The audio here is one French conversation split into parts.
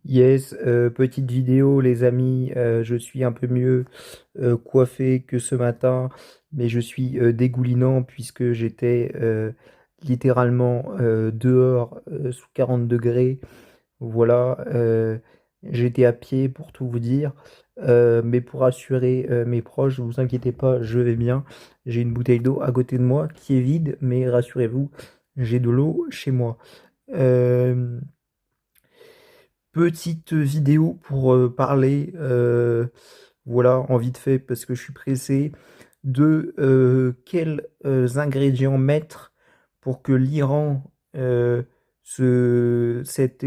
Yes, petite vidéo les amis, je suis un peu mieux coiffé que ce matin, mais je suis dégoulinant puisque j'étais littéralement dehors sous 40 degrés. Voilà, j'étais à pied pour tout vous dire, mais pour assurer mes proches, vous inquiétez pas, je vais bien. J'ai une bouteille d'eau à côté de moi qui est vide, mais rassurez-vous, j'ai de l'eau chez moi. Euh, Petite vidéo pour parler, voilà, en vite fait, parce que je suis pressé, de quels ingrédients mettre pour que l'Iran, cet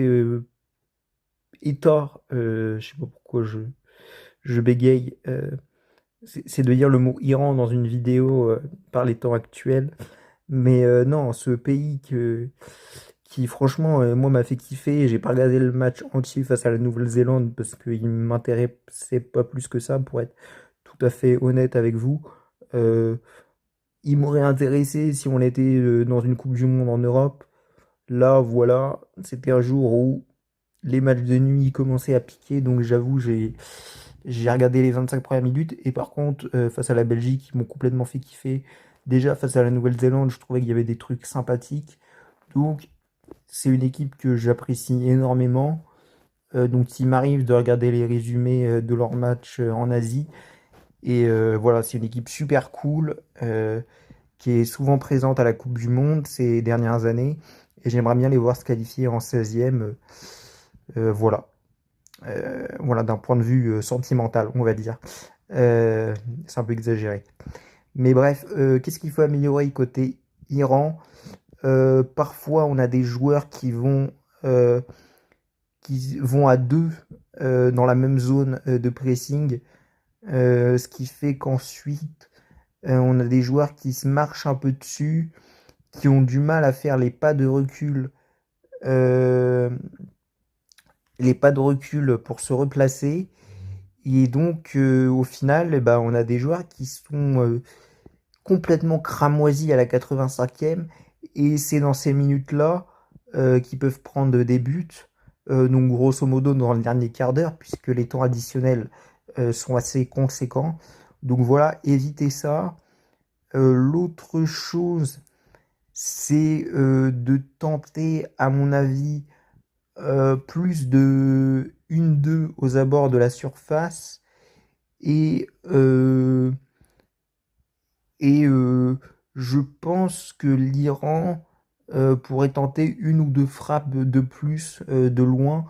état, je sais pas pourquoi je bégaye, c'est de dire le mot Iran dans une vidéo par les temps actuels. Mais non, ce pays qui franchement, moi, m'a fait kiffer. J'ai pas regardé le match entier face à la Nouvelle-Zélande parce qu'il m'intéressait pas plus que ça, pour être tout à fait honnête avec vous. Euh, il m'aurait intéressé si on était dans une Coupe du Monde en Europe. Là, voilà, c'était un jour où les matchs de nuit commençaient à piquer, donc j'avoue, j'ai regardé les 25 premières minutes. Et par contre, face à la Belgique, ils m'ont complètement fait kiffer. Déjà, face à la Nouvelle-Zélande, je trouvais qu'il y avait des trucs sympathiques. Donc, c'est une équipe que j'apprécie énormément. Donc, il m'arrive de regarder les résumés de leurs matchs en Asie. Et voilà, c'est une équipe super cool qui est souvent présente à la Coupe du Monde ces dernières années. Et j'aimerais bien les voir se qualifier en 16e. Voilà. Voilà, d'un point de vue sentimental, on va dire. Euh, c'est un peu exagéré. Mais bref, qu'est-ce qu'il faut améliorer côté Iran? Parfois, on a des joueurs qui vont à deux dans la même zone de pressing, ce qui fait qu'ensuite, on a des joueurs qui se marchent un peu dessus, qui ont du mal à faire euh, les pas de recul pour se replacer. Et donc, au final, eh ben, on a des joueurs qui sont complètement cramoisis à la 85e. Et c'est dans ces minutes-là qu'ils peuvent prendre des buts. Donc, grosso modo, dans le dernier quart d'heure, puisque les temps additionnels sont assez conséquents. Donc, voilà, évitez ça. L'autre chose, c'est de tenter, à mon avis, plus de 1-2 aux abords de la surface et, euh, et je pense que l'Iran pourrait tenter une ou deux frappes de plus de loin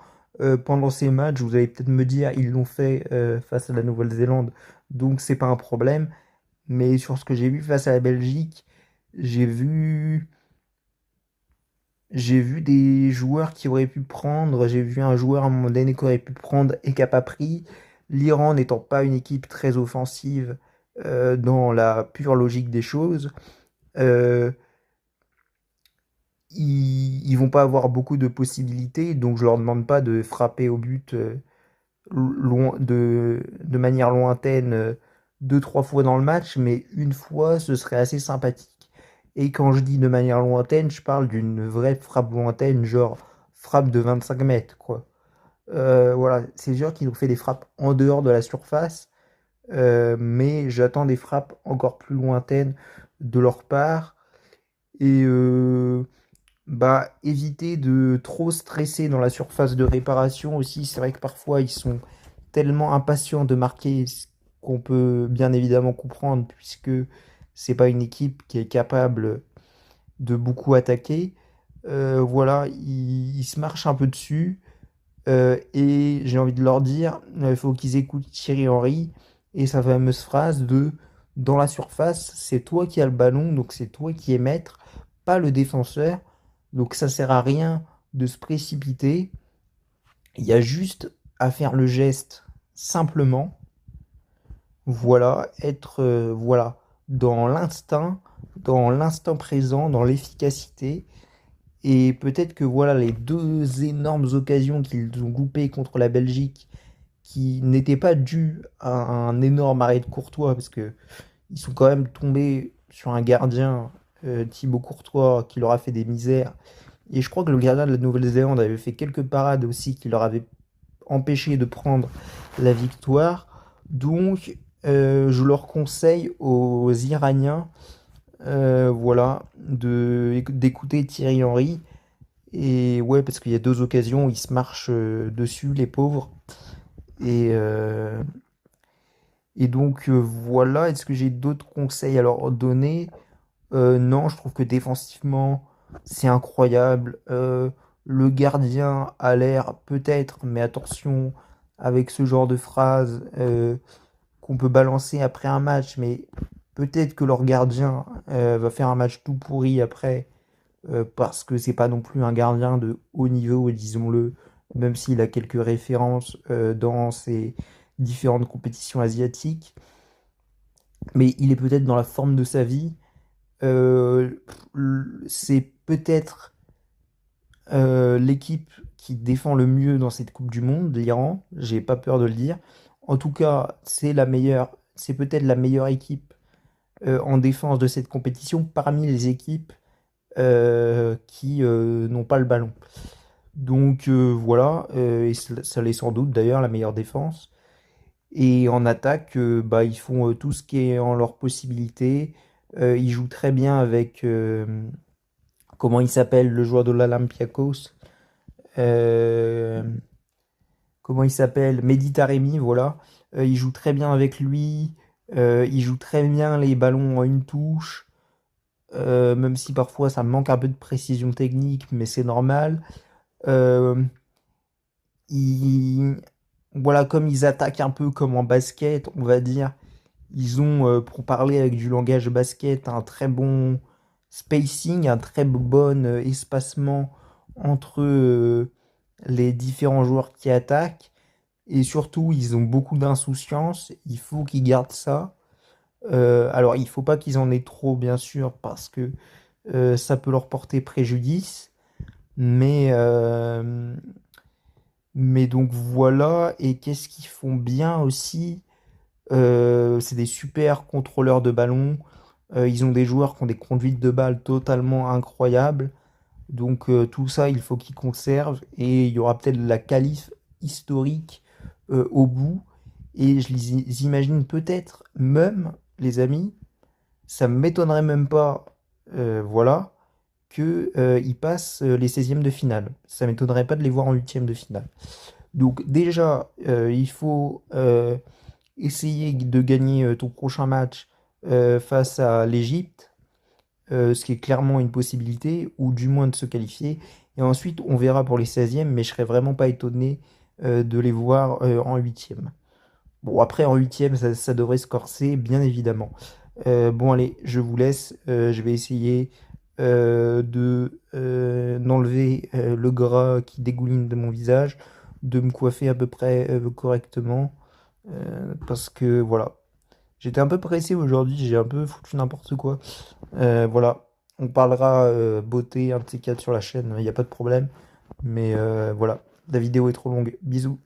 pendant ces matchs. Vous allez peut-être me dire, ils l'ont fait face à la Nouvelle-Zélande, donc c'est pas un problème. Mais sur ce que j'ai vu face à la Belgique, j'ai vu, j'ai vu des joueurs qui auraient pu prendre. J'ai vu un joueur à un moment donné qui aurait pu prendre et qui n'a pas pris. L'Iran n'étant pas une équipe très offensive dans la pure logique des choses, euh, ils vont pas avoir beaucoup de possibilités. Donc je leur demande pas de frapper au but de manière lointaine deux, trois fois dans le match, mais une fois, ce serait assez sympathique. Et quand je dis de manière lointaine, je parle d'une vraie frappe lointaine, genre frappe de 25 mètres, quoi. Voilà, c'est sûr qu'ils ont fait des frappes en dehors de la surface, mais j'attends des frappes encore plus lointaines de leur part. Et bah, éviter de trop stresser dans la surface de réparation aussi. C'est vrai que parfois ils sont tellement impatients de marquer, ce qu'on peut bien évidemment comprendre, puisque c'est pas une équipe qui est capable de beaucoup attaquer. Voilà, ils se marchent un peu dessus. Et j'ai envie de leur dire, il faut qu'ils écoutent Thierry Henry et sa fameuse phrase de dans la surface, c'est toi qui as le ballon, donc c'est toi qui es maître, pas le défenseur. Donc ça sert à rien de se précipiter. Il y a juste à faire le geste simplement. Voilà, être voilà dans l'instant présent, dans l'efficacité. Et peut-être que voilà les deux énormes occasions qu'ils ont loupées contre la Belgique, qui n'étaient pas dues à un énorme arrêt de Courtois, parce que ils sont quand même tombés sur un gardien, Thibaut Courtois, qui leur a fait des misères. Et je crois que le gardien de la Nouvelle-Zélande avait fait quelques parades aussi qui leur avaient empêcher de prendre la victoire. Donc, je leur conseille aux Iraniens, voilà, d'écouter Thierry Henry. Et ouais, parce qu'il y a deux occasions où ils se marchent dessus, les pauvres. Et, euh, et donc, voilà, est-ce que j'ai d'autres conseils à leur donner? Non, je trouve que défensivement, c'est incroyable. Le gardien a l'air peut-être, mais attention avec ce genre de phrase qu'on peut balancer après un match, mais peut-être que leur gardien va faire un match tout pourri après, parce que c'est pas non plus un gardien de haut niveau, disons-le, même s'il a quelques références dans ses différentes compétitions asiatiques, mais il est peut-être dans la forme de sa vie. Euh, c'est peut-être l'équipe qui défend le mieux dans cette Coupe du Monde, l'Iran. J'ai pas peur de le dire. En tout cas, c'est la meilleure, c'est peut-être la meilleure équipe en défense de cette compétition parmi les équipes qui n'ont pas le ballon. Donc voilà, et ça l'est sans doute d'ailleurs la meilleure défense. Et en attaque, bah, ils font tout ce qui est en leur possibilité. Ils jouent très bien avec comment il s'appelle, le joueur de l'Olympiakos. Euh, Comment il s'appelle? Mehdi Taremi, voilà. Il joue très bien avec lui. Il joue très bien les ballons en une touche. Même si parfois ça manque un peu de précision technique, mais c'est normal. Euh, ils- Voilà, comme ils attaquent un peu comme en basket, on va dire, ils ont, pour parler avec du langage basket, un très bon spacing, un très bon espacement entre les différents joueurs qui attaquent. Et surtout, ils ont beaucoup d'insouciance. Il faut qu'ils gardent ça. Alors, il faut pas qu'ils en aient trop, bien sûr, parce que ça peut leur porter préjudice. Mais, euh, mais donc voilà. Et qu'est-ce qu'ils font bien aussi? C'est des super contrôleurs de ballon. Ils ont des joueurs qui ont des conduites de balle totalement incroyables. Donc tout ça, il faut qu'ils conservent. Et il y aura peut-être la qualif historique au bout. Et je les imagine peut-être même, les amis, ça ne m'étonnerait même pas, voilà, que, ils passent les 16e de finale. Ça m'étonnerait pas de les voir en 8e de finale. Donc déjà, il faut essayer de gagner ton prochain match face à l'Égypte, ce qui est clairement une possibilité, ou du moins de se qualifier. Et ensuite, on verra pour les 16e, mais je serais vraiment pas étonné de les voir en 8e. Bon, après, en 8e, ça devrait se corser, bien évidemment. Bon, allez, je vous laisse. Je vais essayer d'enlever le gras qui dégouline de mon visage, de me coiffer à peu près correctement, parce que voilà. J'étais un peu pressé aujourd'hui, j'ai un peu foutu n'importe quoi. Voilà, on parlera beauté, un de ces quatre sur la chaîne, il n'y a pas de problème. Mais voilà, la vidéo est trop longue. Bisous.